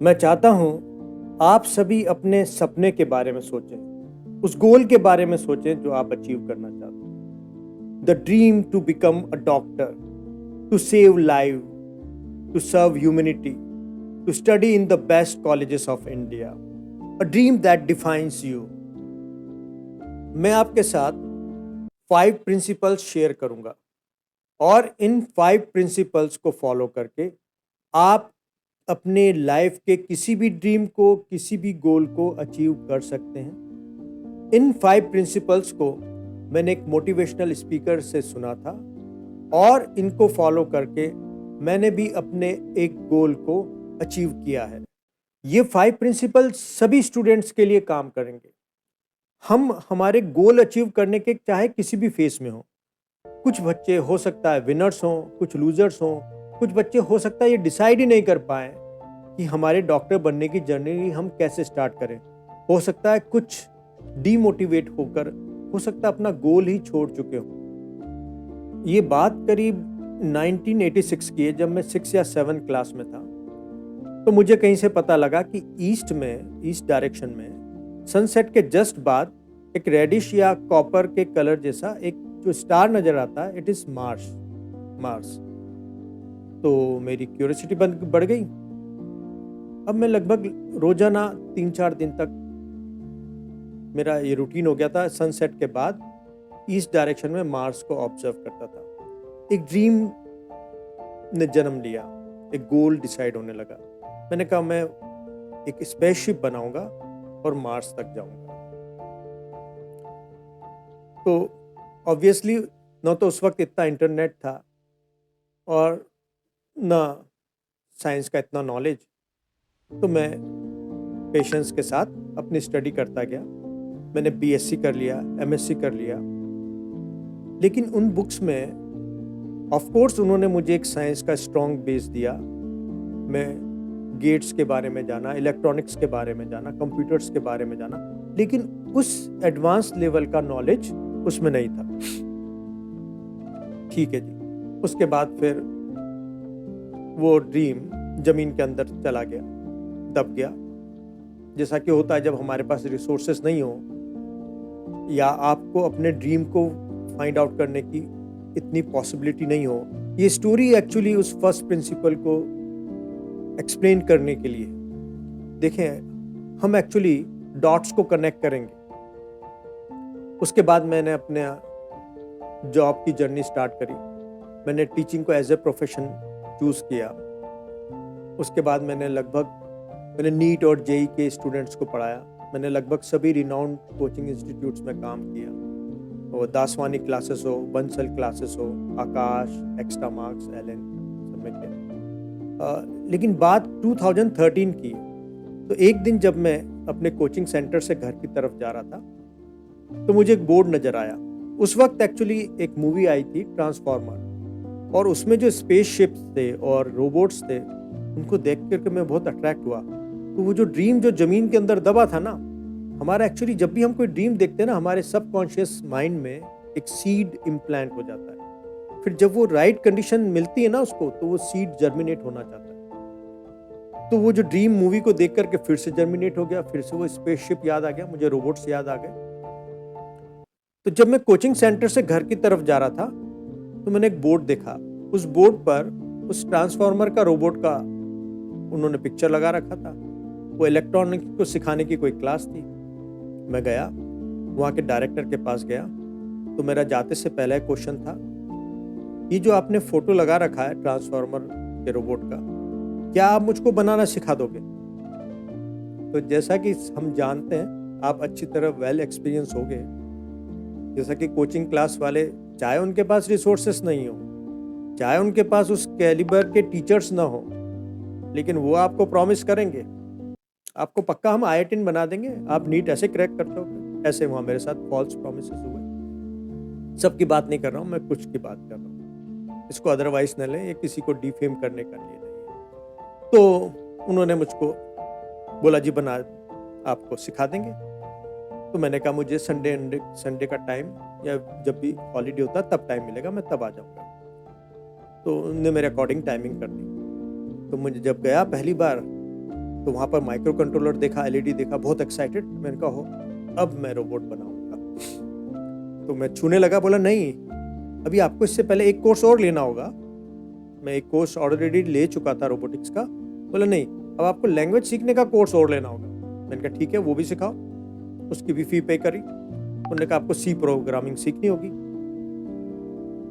मैं चाहता हूं आप सभी अपने सपने के बारे में सोचें, उस गोल के बारे में सोचें जो आप अचीव करना चाहते हैं। The dream to become a doctor, to save live, to serve humanity, to study in the best colleges of India, a dream that defines you. मैं आपके साथ 5 प्रिंसिपल्स शेयर करूंगा और इन 5 प्रिंसिपल्स को फॉलो करके आप अपने लाइफ के किसी भी ड्रीम को, किसी भी गोल को अचीव कर सकते हैं। इन 5 प्रिंसिपल्स को मैंने एक मोटिवेशनल स्पीकर से सुना था और इनको फॉलो करके मैंने भी अपने एक गोल को अचीव किया है। ये 5 प्रिंसिपल्स सभी स्टूडेंट्स के लिए काम करेंगे। हम हमारे गोल अचीव करने के चाहे किसी भी फेस में हो, कुछ बच्चे हो सकता है विनर्स हों, कुछ लूजर्स हों, कुछ बच्चे हो सकता है ये डिसाइड ही नहीं कर पाए कि हमारे डॉक्टर बनने की जर्नी हम कैसे स्टार्ट करें। हो सकता है कुछ डीमोटिवेट होकर, हो सकता है अपना गोल ही छोड़ चुके हो। ये बात करीब 1986 की है, जब मैं 6 या 7 क्लास में था। तो मुझे कहीं से पता लगा कि ईस्ट डायरेक्शन में सनसेट के जस्ट बाद एक रेडिश या कॉपर के कलर जैसा एक जो स्टार नजर आता है, इट इज मार्स। तो मेरी क्यूरियोसिटी बढ़ गई। अब मैं लगभग रोजाना 3-4 दिन तक मेरा ये रूटीन हो गया था, सनसेट के बाद ईस्ट डायरेक्शन में मार्स को ऑब्जर्व करता था। एक ड्रीम ने जन्म लिया, एक गोल डिसाइड होने लगा। मैंने कहा मैं एक स्पेसशिप बनाऊंगा और मार्स तक जाऊंगा। तो ऑब्वियसली न तो उस वक्त इतना इंटरनेट था और न साइंस का इतना नॉलेज। तो मैं पेशेंस के साथ अपनी स्टडी करता गया। मैंने बीएससी कर लिया, एमएससी कर लिया। लेकिन उन बुक्स में ऑफ कोर्स उन्होंने मुझे एक साइंस का स्ट्रॉन्ग बेस दिया। मैं गेट्स के बारे में जाना, इलेक्ट्रॉनिक्स के बारे में जाना, कंप्यूटर्स के बारे में जाना, लेकिन उस एडवांस लेवल का नॉलेज उसमें नहीं था। ठीक है जी। उसके बाद फिर वो ड्रीम जमीन के अंदर चला गया, दब गया। जैसा कि होता है जब हमारे पास रिसोर्सेस नहीं हो या आपको अपने ड्रीम को फाइंड आउट करने की इतनी पॉसिबिलिटी नहीं हो। ये स्टोरी एक्चुअली उस फर्स्ट प्रिंसिपल को एक्सप्लेन करने के लिए। देखें, हम एक्चुअली डॉट्स को कनेक्ट करेंगे। उसके बाद मैंने अपने जॉब की जर्नी स्टार्ट करी। मैंने टीचिंग को एज ए प्रोफेशन चूज किया। उसके बाद मैंने नीट और जेई के स्टूडेंट्स को पढ़ाया। मैंने लगभग सभी रिनाउंड कोचिंग इंस्टीट्यूट्स में काम किया, और दासवानी क्लासेस हो, बंसल क्लासेस हो, आकाश, एक्स्ट्रा मार्क्स, एलन, सब में किया। लेकिन बात 2013 की। तो एक दिन जब मैं अपने कोचिंग सेंटर से घर की तरफ जा रहा था तो मुझे एक बोर्ड नजर आया। उस वक्त एक्चुअली एक मूवी आई थी ट्रांसफॉर्मर, और उसमें जो स्पेस शिप्स थे और रोबोट्स थे उनको देख करके मैं बहुत अट्रैक्ट हुआ। तो वो जो ड्रीम जो जमीन के अंदर दबा था ना, हमारा एक्चुअली जब भी हम कोई ड्रीम देखते हैं ना, हमारे सबकॉन्शियस माइंड में एक सीड इम्प्लांट हो जाता है। फिर जब वो राइट कंडीशन मिलती है ना उसको, तो वो सीड जर्मिनेट होना चाहता है। तो वो जो ड्रीम मूवी को देख करके फिर से जर्मिनेट हो गया, फिर से वो स्पेसशिप याद आ गया, मुझे रोबोट्स याद आ गए। तो जब मैं कोचिंग सेंटर से घर की तरफ जा रहा था तो मैंने एक बोर्ड देखा। उस बोर्ड पर उस ट्रांसफॉर्मर का, रोबोट का उन्होंने पिक्चर लगा रखा था। वो इलेक्ट्रॉनिक्स को सिखाने की कोई क्लास थी। मैं गया, वहाँ के डायरेक्टर के पास गया। तो मेरा जाते से पहला क्वेश्चन था, ये जो आपने फोटो लगा रखा है ट्रांसफॉर्मर के रोबोट का, क्या आप मुझको बनाना सिखा दोगे? तो जैसा कि हम जानते हैं, आप अच्छी तरह वेल एक्सपीरियंस हो गए। जैसा कि कोचिंग क्लास वाले, चाहे उनके पास रिसोर्सेस नहीं हो, चाहे उनके पास उस कैलिबर के टीचर्स ना हो, लेकिन वो आपको प्रॉमिस करेंगे, आपको पक्का हम IITian बना देंगे, आप नीट ऐसे क्रैक करते हो। ऐसे वहाँ मेरे साथ फॉल्स प्रॉमिसेस हुए। सबकी बात नहीं कर रहा हूँ मैं, कुछ की बात कर रहा हूँ। इसको अदरवाइज न लें, ये किसी को डिफेम करने का लिए नहीं है। तो उन्होंने मुझको बोला जी बना, आपको सिखा देंगे। तो मैंने कहा मुझे संडे का टाइम या जब भी हॉलीडे होता तब टाइम मिलेगा, मैं तब आ जाऊँगा। तो उन्होंने मेरे अकॉर्डिंग टाइमिंग कर दी। तो मुझे जब गया पहली बार तो वहाँ पर माइक्रो कंट्रोलर देखा, एलईडी देखा, बहुत एक्साइटेड। मैंने कहा हो अब मैं रोबोट बनाऊंगा। तो मैं छूने लगा, बोला नहीं, अभी आपको इससे पहले एक कोर्स और लेना होगा। मैं एक कोर्स ऑलरेडी ले चुका था रोबोटिक्स का। बोला नहीं, अब आपको लैंग्वेज सीखने का कोर्स और लेना होगा। मैंने कहा ठीक है, वो भी सिखाओ। उसकी भी फी पे करी। उन्होंने कहा आपको सी प्रोग्रामिंग सीखनी होगी।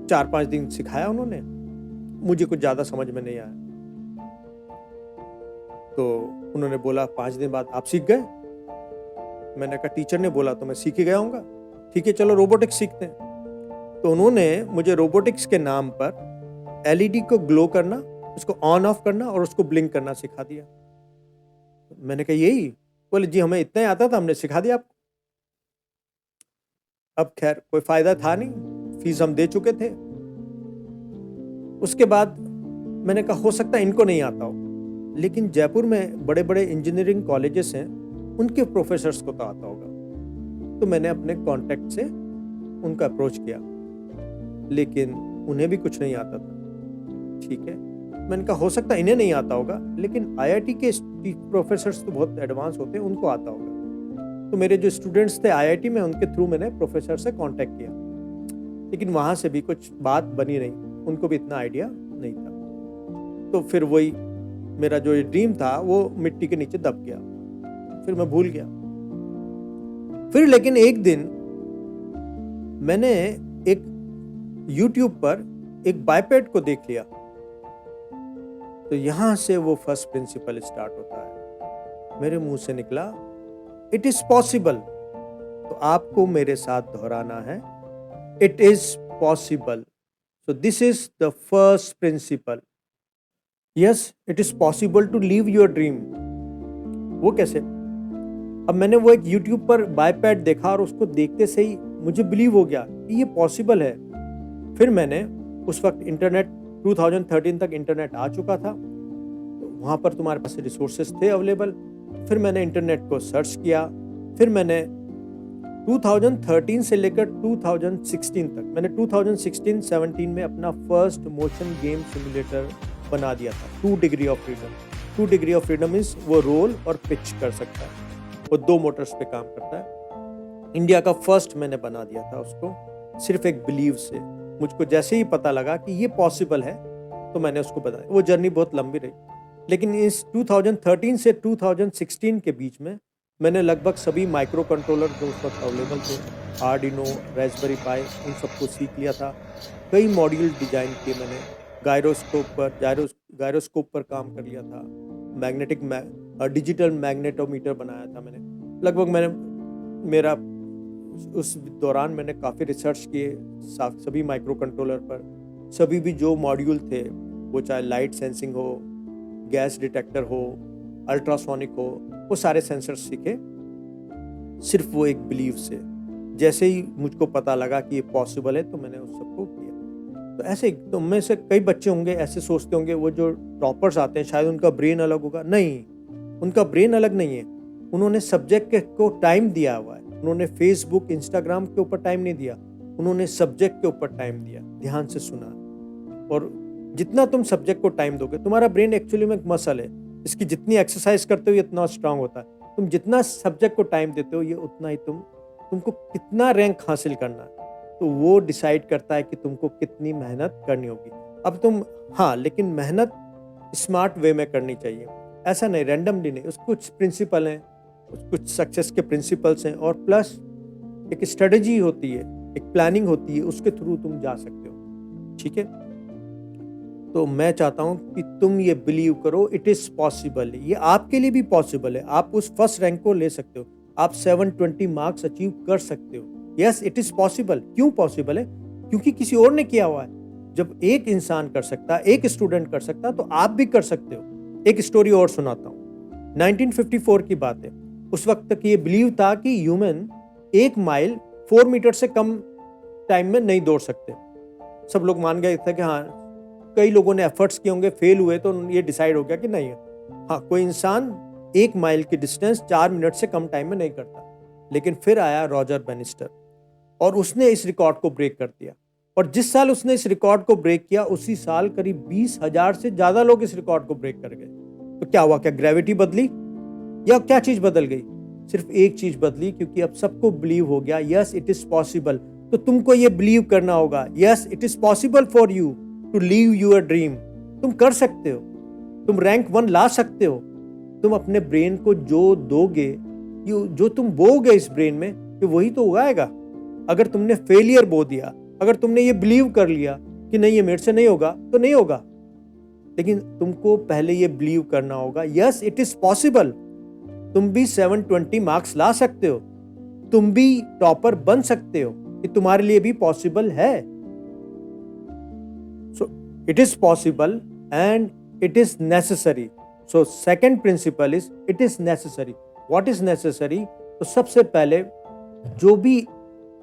4-5 दिन सिखाया उन्होंने, मुझे कुछ ज़्यादा समझ में नहीं आया। तो उन्होंने बोला 5 दिन बाद आप सीख गए। मैंने कहा टीचर ने बोला तो मैं सीख ही गया हूँगा। ठीक है चलो रोबोटिक्स सीखते हैं। तो उन्होंने मुझे रोबोटिक्स के नाम पर एलईडी को ग्लो करना, उसको ऑन ऑफ करना और उसको ब्लिंक करना सिखा दिया। मैंने कहा यही? बोले जी हमें इतना ही आता था, हमने सिखा दिया आपको। अब खैर कोई फायदा था नहीं, फीस हम दे चुके थे। उसके बाद मैंने कहा हो सकता है इनको नहीं आता हो, लेकिन जयपुर में बड़े बड़े इंजीनियरिंग कॉलेजेस हैं, उनके प्रोफेसर्स को तो आता होगा। तो मैंने अपने कांटेक्ट से उनका अप्रोच किया, लेकिन उन्हें भी कुछ नहीं आता था। ठीक है, मैंने कहा हो सकता है इन्हें नहीं आता होगा, लेकिन आईआईटी के प्रोफेसर्स तो बहुत एडवांस होते हैं, उनको आता होगा। तो मेरे जो स्टूडेंट्स थे आईआईटी में, उनके थ्रू मैंने प्रोफेसर से कांटेक्ट किया, लेकिन वहां से भी कुछ बात बनी नहीं, उनको भी इतना आइडिया नहीं था। तो फिर वही मेरा जो ड्रीम था वो मिट्टी के नीचे दब गया, फिर मैं भूल गया। फिर लेकिन एक दिन मैंने एक YouTube पर एक बाइपेड को देख लिया। तो यहां से वो फर्स्ट प्रिंसिपल स्टार्ट होता है। मेरे मुंह से निकला इट इज पॉसिबल। तो आपको मेरे साथ दोहराना है, it is possible. So this is the first principle. Yes, it is possible to live your dream. वो कैसे? अब मैंने वो एक YouTube पर बाइपैड देखा और उसको देखते से ही मुझे बिलीव हो गया कि ये पॉसिबल है। फिर मैंने उस वक्त इंटरनेट 2013 तक इंटरनेट आ चुका था, तो वहाँ पर तुम्हारे पास रिसोर्सेज थे अवेलेबल। फिर मैंने इंटरनेट को सर्च किया। फिर मैंने 2013 से लेकर 2016 तक, मैंने 2016-17 में अपना फर्स्ट मोशन गेम सिमुलेटर बना दिया था, 2 degree of freedom. 2 degree of freedom is वो रोल और पिच कर सकता है, वो 2 मोटर्स पे काम करता है। इंडिया का फर्स्ट मैंने बना दिया था उसको, सिर्फ एक बिलीव से। मुझको जैसे ही पता लगा कि ये पॉसिबल है तो मैंने उसको बनाया। वो जर्नी बहुत लंबी रही, लेकिन इस 2013 से 2016 के बीच में मैंने लगभग सभी माइक्रो कंट्रोलर जो उस वक्त अवेलेबल थे, आर्डिनो, रास्पबेरी पाई, उन सबको सीख लिया था। कई मॉड्यूल डिजाइन किए मैंने, गायरोस्कोप पर काम कर लिया था, डिजिटल मैग्नेटोमीटर बनाया था मैंने। लगभग मेरा उस दौरान मैंने काफ़ी रिसर्च किए सभी माइक्रो कंट्रोलर पर। सभी भी जो मॉड्यूल थे, वो चाहे लाइट सेंसिंग हो, गैस डिटेक्टर हो, अल्ट्रासोनिक हो, वो सारे सेंसर सीखे सिर्फ वो एक बिलीव से। जैसे ही मुझको पता लगा कि ये पॉसिबल है तो मैंने उस सबको किया। तो ऐसे तुम में से कई बच्चे होंगे ऐसे सोचते होंगे वो जो टॉपर्स आते हैं शायद उनका ब्रेन अलग होगा। नहीं, उनका ब्रेन अलग नहीं है, उन्होंने सब्जेक्ट को टाइम दिया हुआ है। उन्होंने फेसबुक, इंस्टाग्राम के ऊपर टाइम नहीं दिया, उन्होंने सब्जेक्ट के ऊपर टाइम दिया, ध्यान से सुना। और जितना तुम सब्जेक्ट को टाइम दोगे, तुम्हारा ब्रेन एक्चुअली में एक मसल है, इसकी जितनी एक्सरसाइज करते हो ये इतना स्ट्रांग होता है। तुम जितना सब्जेक्ट को टाइम देते हो ये उतना ही तुमको कितना रैंक हासिल करना है, तो वो डिसाइड करता है कि तुमको कितनी मेहनत करनी होगी। अब तुम लेकिन मेहनत स्मार्ट वे में करनी चाहिए, ऐसा नहीं रैंडमली नहीं। उस कुछ प्रिंसिपल हैं, कुछ सक्सेस के प्रिंसिपल्स हैं, और प्लस एक स्ट्रेटजी होती है, एक प्लानिंग होती है, उसके थ्रू तुम जा सकते हो। ठीक है, तो मैं चाहता हूं कि तुम ये बिलीव करो, इट इज पॉसिबल। ये आपके लिए भी पॉसिबल है, आप उस फर्स्ट रैंक को ले सकते हो, आप 720 मार्क्स अचीव कर सकते हो। Yes, it is possible. क्यों पॉसिबल है? क्योंकि किसी और ने किया हुआ है। जब एक इंसान कर सकता है, एक स्टूडेंट कर सकता है, तो आप भी कर सकते हो। एक स्टोरी और सुनाता हूँ। 1954 की बात है। उस वक्त तक ये बिलीव था कि ह्यूमन 1 माइल 4 मीटर से कम टाइम में नहीं दौड़ सकते। सब लोग मान गए थे कि कई लोगों ने एफर्ट्स किए होंगे, फेल हुए, तो ये डिसाइड हो गया कि नहीं है, कोई इंसान 1 माइल की डिस्टेंस 4 मिनट से कम टाइम में नहीं करता। लेकिन फिर आया रॉजर बैनिस्टर और उसने इस रिकॉर्ड को ब्रेक कर दिया। और जिस साल उसने इस रिकॉर्ड को ब्रेक किया, उसी साल करीब 20,000 से ज्यादा लोग इस रिकॉर्ड को ब्रेक कर गए। तो क्या हुआ? क्या ग्रेविटी बदली? या क्या चीज बदल गई? सिर्फ एक चीज बदली, क्योंकि अब सबको बिलीव हो गया यस इट इज पॉसिबल। तो तुमको ये बिलीव करना होगा yes it is possible for you to live your dream. तुम कर सकते हो, तुम रैंक 1 ला सकते हो। तुम अपने ब्रेन को जो दोगे, जो तुम बोगे इस ब्रेन में, कि वही तो उगाएगा। अगर तुमने फेलियर बो दिया, अगर तुमने ये बिलीव कर लिया कि नहीं ये मेरे से नहीं होगा, तो नहीं होगा। लेकिन तुमको पहले ये बिलीव करना होगा यस इट इज पॉसिबल। तुम भी 720 मार्क्स ला सकते हो, तुम भी टॉपर बन सकते हो, कि तुम्हारे लिए भी पॉसिबल है। So it is possible and it is necessary. So second principle is it is necessary. What is necessary? तो सबसे पहले जो भी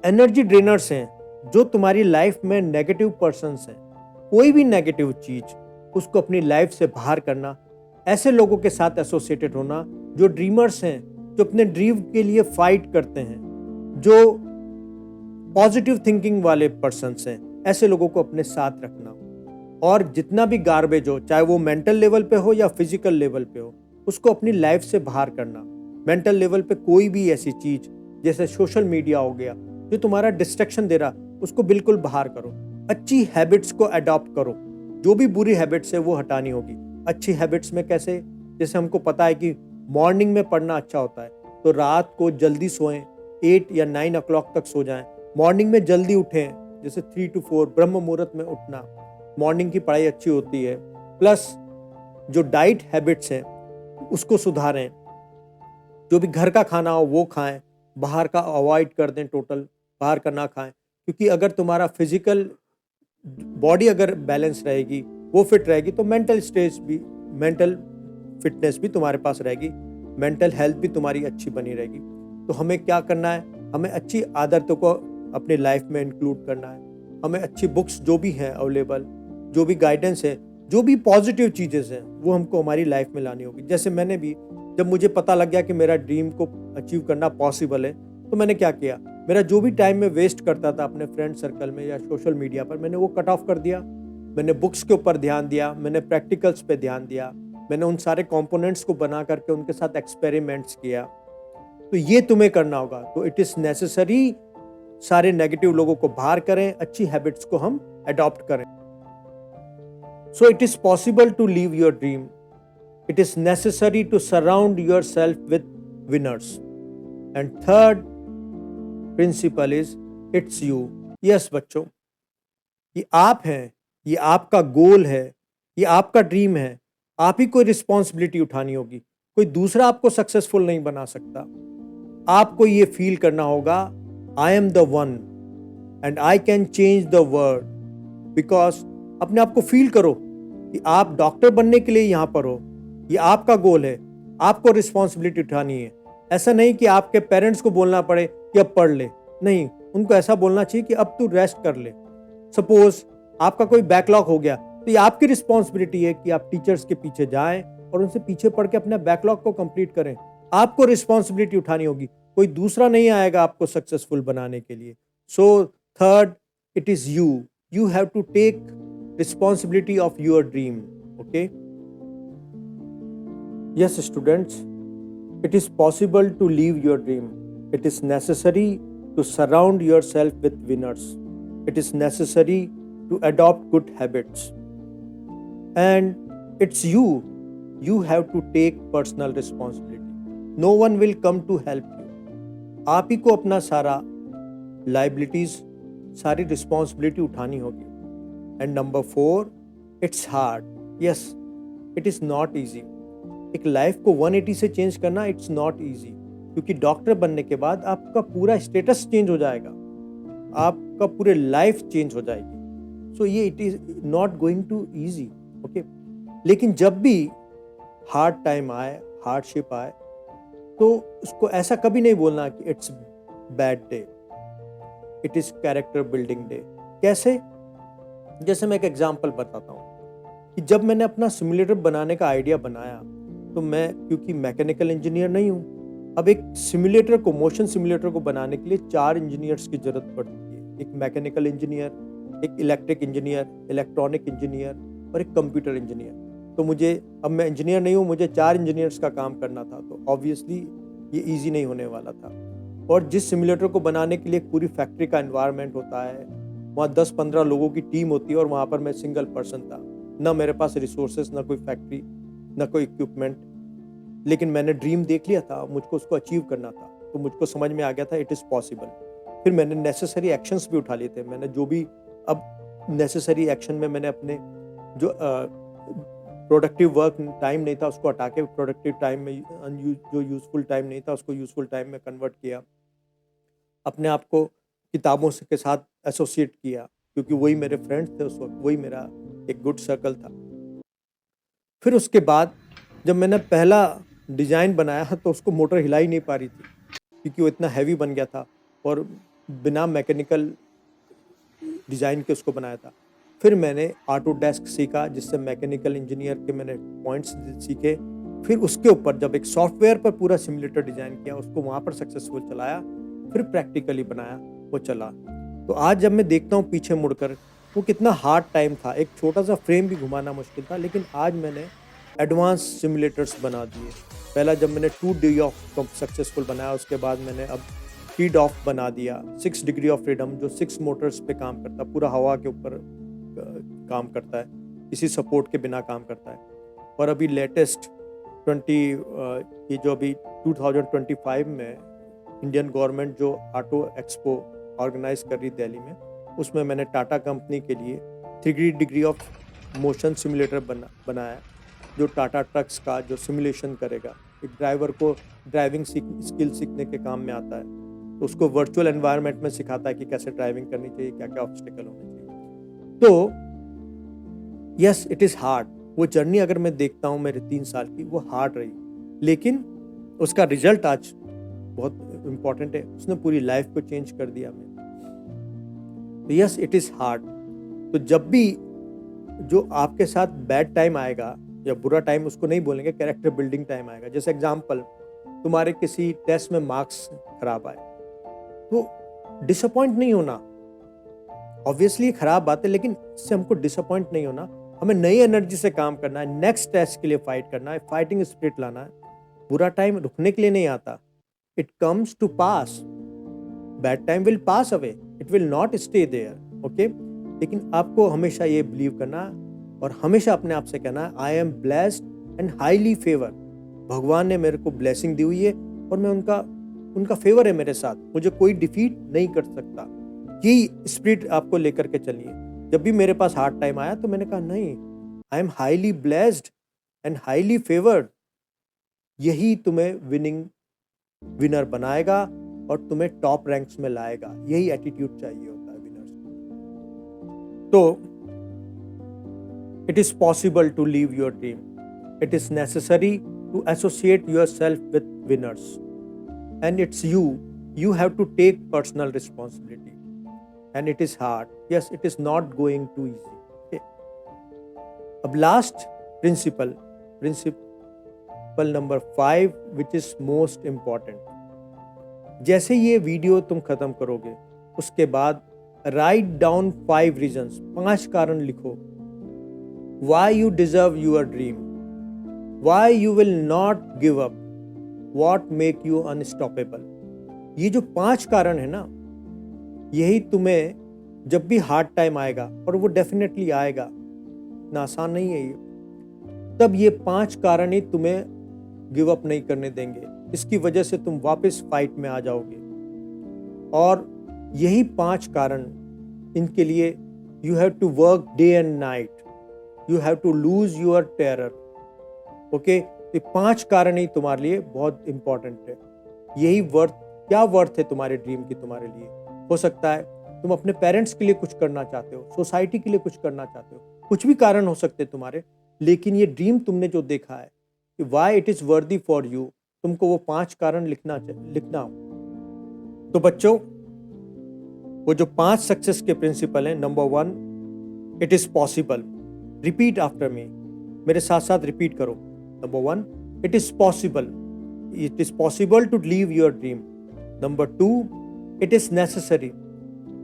एनर्जी ड्रेनर्स हैं, जो तुम्हारी लाइफ में नेगेटिव पर्सन्स हैं, कोई भी नेगेटिव चीज, उसको अपनी लाइफ से बाहर करना। ऐसे लोगों के साथ एसोसिएटेड होना जो ड्रीमर्स हैं, जो अपने ड्रीम के लिए फाइट करते हैं, जो पॉजिटिव थिंकिंग वाले पर्सन्स हैं, ऐसे लोगों को अपने साथ रखना। और जितना भी गार्बेज हो, चाहे वो मेंटल लेवल पे हो या फिजिकल लेवल पे हो, उसको अपनी लाइफ से बाहर करना। मेंटल लेवल पे कोई भी ऐसी चीज जैसे सोशल मीडिया हो गया जो तुम्हारा डिस्ट्रैक्शन दे रहा, उसको बिल्कुल बाहर करो। अच्छी हैबिट्स को अडॉप्ट करो। जो भी बुरी हैबिट्स है वो हटानी होगी। अच्छी हैबिट्स में कैसे? जैसे हमको पता है कि मॉर्निंग में पढ़ना अच्छा होता है, तो रात को जल्दी सोएं, 8 या 9 o'clock तक सो जाएं। मॉर्निंग में जल्दी उठें, जैसे 3 to 4 ब्रह्म मुहूर्त में उठना, मॉर्निंग की पढ़ाई अच्छी होती है। प्लस जो डाइट हैबिट्स हैं उसको सुधारें। जो भी घर का खाना हो वो खाएं, बाहर का अवॉइड कर दें, टोटल बाहर का ना खाएं। क्योंकि अगर तुम्हारा फिजिकल बॉडी अगर बैलेंस रहेगी, वो फिट रहेगी, तो मेंटल फिटनेस भी तुम्हारे पास रहेगी, मेंटल हेल्थ भी तुम्हारी अच्छी बनी रहेगी। तो हमें क्या करना है? हमें अच्छी आदतों को अपनी लाइफ में इंक्लूड करना है। हमें अच्छी बुक्स जो भी हैं अवेलेबल, जो भी गाइडेंस है, जो भी पॉजिटिव चीज़ें हैं, वो हमको हमारी लाइफ में लानी होगी। जैसे मैंने भी, जब मुझे पता लग गया कि मेरा ड्रीम को अचीव करना पॉसिबल है, तो मैंने क्या किया? मेरा जो भी टाइम मैं वेस्ट करता था अपने फ्रेंड सर्कल में या सोशल मीडिया पर, मैंने वो कट ऑफ कर दिया। मैंने बुक्स के ऊपर ध्यान दिया, मैंने प्रैक्टिकल्स पे ध्यान दिया, मैंने उन सारे कंपोनेंट्स को बना करके उनके साथ एक्सपेरिमेंट्स किया। तो ये तुम्हें करना होगा। तो इट इज़ नेसेसरी, सारे नेगेटिव लोगों को बाहर करें, अच्छी हैबिट्स को हम अडॉप्ट करें। So it is possible to live your dream. It is necessary to surround yourself with winners. And third principle is it's you. Yes बच्चों, ये आप हैं, ये आपका गोल है, ये आपका ड्रीम है। आप ही को रिस्पॉन्सिबिलिटी उठानी होगी। कोई दूसरा आपको सक्सेसफुल नहीं बना सकता। आपको ये फील करना होगा I am the one and I can change the world. Because अपने आप को फील करो कि आप डॉक्टर बनने के लिए यहाँ पर हो, ये आपका गोल है, आपको रिस्पॉन्सिबिलिटी उठानी है। ऐसा नहीं कि आपके पेरेंट्स को बोलना पड़े कि अब पढ़ ले, नहीं, उनको ऐसा बोलना चाहिए कि अब तू रेस्ट कर ले। सपोज आपका कोई बैकलॉग हो गया, तो ये आपकी रिस्पॉन्सिबिलिटी है कि आप टीचर्स के पीछे जाएं और उनसे पीछे पढ़ के अपना बैकलॉग को कंप्लीट करें। आपको रिस्पॉन्सिबिलिटी उठानी होगी, कोई दूसरा नहीं आएगा आपको सक्सेसफुल बनाने के लिए। So third, it is you. You have to take responsibility of your dream. Okay, yes students, it is possible to live your dream. It is necessary to surround yourself with winners. It is necessary to adopt good habits. And it's you. You have to take personal responsibility. No one will come to help you. आप ही को अपना सारा liabilities, सारी responsibility उठानी होगी. And number 4, it's hard. Yes, it is not easy. एक life को 180 से चेंज करना इट्स नॉट इजी, क्योंकि डॉक्टर बनने के बाद आपका पूरा स्टेटस चेंज हो जाएगा, आपका पूरे लाइफ चेंज हो जाएगी। सो ये it is not going to easy. Okay, लेकिन जब भी हार्ड टाइम आए, हार्डशिप आए, तो उसको ऐसा कभी नहीं बोलना कि it's bad day, it is character building day. कैसे? जैसे मैं एक एग्जांपल बताता हूँ कि जब मैंने अपना सिमुलेटर बनाने का आइडिया बनाया, तो मैं क्योंकि मैकेनिकल इंजीनियर नहीं हूँ, अब एक सिमुलेटर को, मोशन सिमुलेटर को बनाने के लिए 4 इंजीनियर्स की जरूरत पड़ती है। एक मैकेनिकल इंजीनियर, एक इलेक्ट्रिक इंजीनियर, इलेक्ट्रॉनिक इंजीनियर और एक कंप्यूटर इंजीनियर। तो मुझे, अब मैं इंजीनियर नहीं हूँ, मुझे 4 इंजीनियर्स का काम करना था, तो ऑब्वियसली ये ईजी नहीं होने वाला था। और जिस सिमुलेटर को बनाने के लिए एक पूरी फैक्ट्री का एनवायरनमेंट होता है, वहाँ 10-15 लोगों की टीम होती है, और वहाँ पर मैं सिंगल पर्सन था। ना मेरे पास रिसोर्सेज, ना कोई फैक्ट्री, ना कोई इक्विपमेंट, लेकिन मैंने ड्रीम देख लिया था, मुझको उसको अचीव करना था, तो मुझको समझ में आ गया था इट इज़ पॉसिबल। फिर मैंने नेसेसरी एक्शंस भी उठा लिए थे। मैंने जो भी, अब नेसेसरी एक्शन में मैंने अपने जो प्रोडक्टिव वर्क टाइम नहीं था उसको हटा के प्रोडक्टिव टाइम में, जो यूजफुल टाइम नहीं था उसको यूजफुल टाइम में कन्वर्ट किया। अपने आप को किताबों से के साथ एसोसिएट किया, क्योंकि वही मेरे फ्रेंड्स थे उस वक्त, वही मेरा एक गुड सर्कल था। फिर उसके बाद जब मैंने पहला डिज़ाइन बनाया तो उसको मोटर हिला ही नहीं पा रही थी, क्योंकि वो इतना हैवी बन गया था, और बिना मैकेनिकल डिज़ाइन के उसको बनाया था। फिर मैंने ऑटोडेस्क सीखा, जिससे मैकेनिकल इंजीनियर के मैंने पॉइंट्स सीखे। फिर उसके ऊपर जब एक सॉफ्टवेयर पर पूरा सिमुलेटर डिज़ाइन किया, उसको वहाँ पर सक्सेसफुल चलाया, फिर प्रैक्टिकली बनाया, वो चला। तो आज जब मैं देखता हूँ पीछे मुड़कर, वो कितना हार्ड टाइम था, एक छोटा सा फ्रेम भी घुमाना मुश्किल था, लेकिन आज मैंने एडवांस सिमुलेटर्स बना दिए। पहला जब मैंने 2D ऑफ सक्सेसफुल बनाया, उसके बाद मैंने अब 3D ऑफ बना दिया, 6 डिग्री ऑफ फ्रीडम, जो 6 मोटर्स पे काम करता है, पूरा हवा के ऊपर काम करता है, किसी सपोर्ट के बिना काम करता है। और अभी लेटेस्ट ये जो अभी 2025 में इंडियन गवर्नमेंट जो ऑटो एक्सपो ऑर्गेनाइज कर रही दिल्ली में, उसमें मैंने टाटा कंपनी के लिए 3 डिग्री ऑफ मोशन सिमुलेटर बनाया, जो टाटा ट्रक्स का जो सिमुलेशन करेगा। एक ड्राइवर को ड्राइविंग स्किल सीखने के काम में आता है, तो उसको वर्चुअल एनवायरनमेंट में सिखाता है कि कैसे ड्राइविंग करनी चाहिए, क्या क्या ऑब्स्टिकल होने चाहिए। तो यस, इट इज़ हार्ड। वो जर्नी अगर मैं देखता हूँ मेरे 3 साल की, वो हार्ड रही, लेकिन उसका रिजल्ट आज बहुत इम्पोर्टेंट है, उसने पूरी लाइफ को चेंज कर दिया मेरी। तो यस, इट इज़ हार्ड। तो जब भी जो आपके साथ बैड टाइम आएगा या बुरा टाइम, उसको नहीं बोलेंगे, कैरेक्टर बिल्डिंग टाइम आएगा। जैसे एग्जांपल, तुम्हारे किसी टेस्ट में मार्क्स खराब आए, तो डिसअपॉइंट नहीं होना, ऑब्वियसली खराब बात है, लेकिन इससे हमको डिसअपॉइंट नहीं होना। हमें नई एनर्जी से काम करना है, नेक्स्ट टेस्ट के लिए फाइट करना है, फाइटिंग स्पिरिट लाना है। बुरा टाइम रुकने के लिए नहीं आता, it comes to pass. Bad time will pass away, it will not stay there, okay. लेकिन आपको हमेशा ये बिलीव करना और हमेशा अपने आप से कहना, I am blessed and highly favour. भगवान ने मेरे को ब्लेसिंग दी हुई है और मैं उनका फेवर है मेरे साथ, मुझे कोई डिफीट नहीं कर सकता। यही स्पिरिट आपको लेकर के चलिए। जब भी मेरे पास हार्ड टाइम आया तो मैंने कहा, नहीं, I am highly blessed and highly favoured. यही तुम्हें विनर बनाएगा और तुम्हें टॉप रैंक्स में लाएगा। यही एटीट्यूड चाहिए होता है विनर्स को। तो it is possible to live your dream, it is necessary to associate yourself with winners, and it's you have to take personal responsibility, and it is hard. Yes, it is not going too easy. Okay. अब last principle number 5, which is most important. जैसे ये video तुम खत्म करोगे, उसके बाद write down 5 reasons, 5 कारण लिखो why you deserve your dream, why you will not give up, what make you unstoppable. ये जो 5 कारण है ना, यही तुम्हें जब भी हार्ड टाइम आएगा, और वो डेफिनेटली आएगा, इतना आसान नहीं है ये, तब ये 5 कारण ही तुम्हें गिव अप नहीं करने देंगे। इसकी वजह से तुम वापस फाइट में आ जाओगे। और यही 5 कारण, इनके लिए you have to work day and night, you have to lose your terror, okay. ये 5 कारण ही तुम्हारे लिए बहुत इंपॉर्टेंट है। यही क्या वर्थ है तुम्हारे ड्रीम की तुम्हारे लिए। हो सकता है तुम अपने पेरेंट्स के लिए कुछ करना चाहते हो, सोसाइटी के लिए कुछ करना चाहते हो, कुछ भी कारण हो सकते हैं तुम्हारे, लेकिन ये ड्रीम तुमने जो देखा है कि व्हाई इट इज वर्दी फॉर यू, तुमको वो 5 कारण लिखना हो। तो बच्चों, वो जो 5 सक्सेस के प्रिंसिपल हैं, number 1, it is possible. Repeat after me, मेरे साथ साथ रिपीट करो। Number 1, it is possible to live your dream. Number 2, it is necessary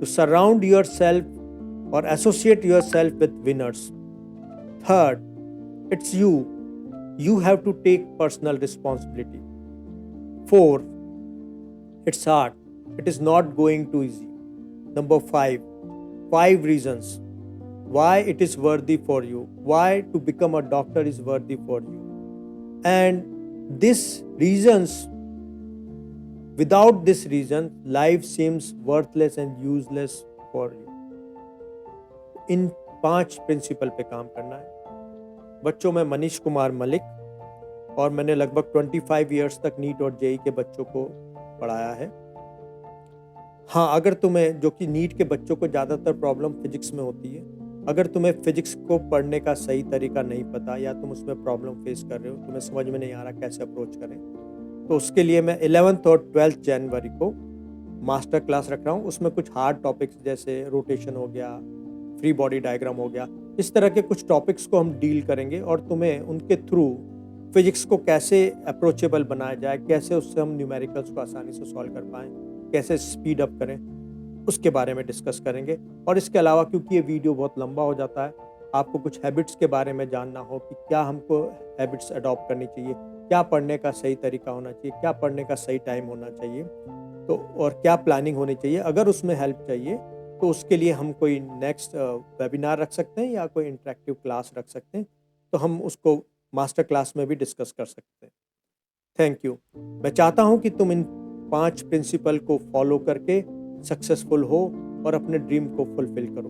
to surround yourself or associate yourself with winners. Third, it's you. You have to take personal responsibility. 4, it's hard. It is not going too easy. Number 5, 5 reasons why it is worthy for you, why to become a doctor is worthy for you. And these reasons, without this reason, life seems worthless and useless for you. इन 5 principle पे काम करना है। बच्चों में मनीष कुमार मलिक, और मैंने लगभग 25 इयर्स तक नीट और जेई के बच्चों को पढ़ाया है। हाँ, अगर तुम्हें, जो कि नीट के बच्चों को ज़्यादातर प्रॉब्लम फिजिक्स में होती है, अगर तुम्हें फिजिक्स को पढ़ने का सही तरीका नहीं पता या तुम उसमें प्रॉब्लम फेस कर रहे हो, तुम्हें समझ में नहीं आ रहा कैसे अप्रोच करें, तो उसके लिए मैं 11th और 12th जनवरी को मास्टर क्लास रख रहा हूँ। उसमें कुछ हार्ड टॉपिक्स जैसे रोटेशन हो गया, फ्री बॉडी डायग्राम हो गया, इस तरह के कुछ टॉपिक्स को हम डील करेंगे और तुम्हें उनके थ्रू फिजिक्स को कैसे अप्रोचेबल बनाया जाए, कैसे उससे हम न्यूमेरिकल्स को आसानी से सॉल्व कर पाएँ, कैसे स्पीड अप करें, उसके बारे में डिस्कस करेंगे। और इसके अलावा, क्योंकि ये वीडियो बहुत लंबा हो जाता है, आपको कुछ हैबिट्स के बारे में जानना हो कि क्या हमको हैबिट्स अडॉप्ट करनी चाहिए, क्या पढ़ने का सही तरीका होना चाहिए, क्या पढ़ने का सही टाइम होना चाहिए, तो और क्या प्लानिंग होनी चाहिए, अगर उसमें हेल्प चाहिए तो उसके लिए हम कोई नेक्स्ट वेबिनार रख सकते हैं या कोई इंटरेक्टिव क्लास रख सकते हैं, तो हम उसको मास्टर क्लास में भी डिस्कस कर सकते हैं। Thank you. मैं चाहता हूं कि तुम इन 5 प्रिंसिपल को फॉलो करके सक्सेसफुल हो और अपने ड्रीम को फुलफिल करो।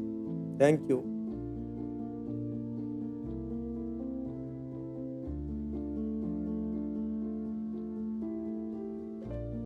Thank you.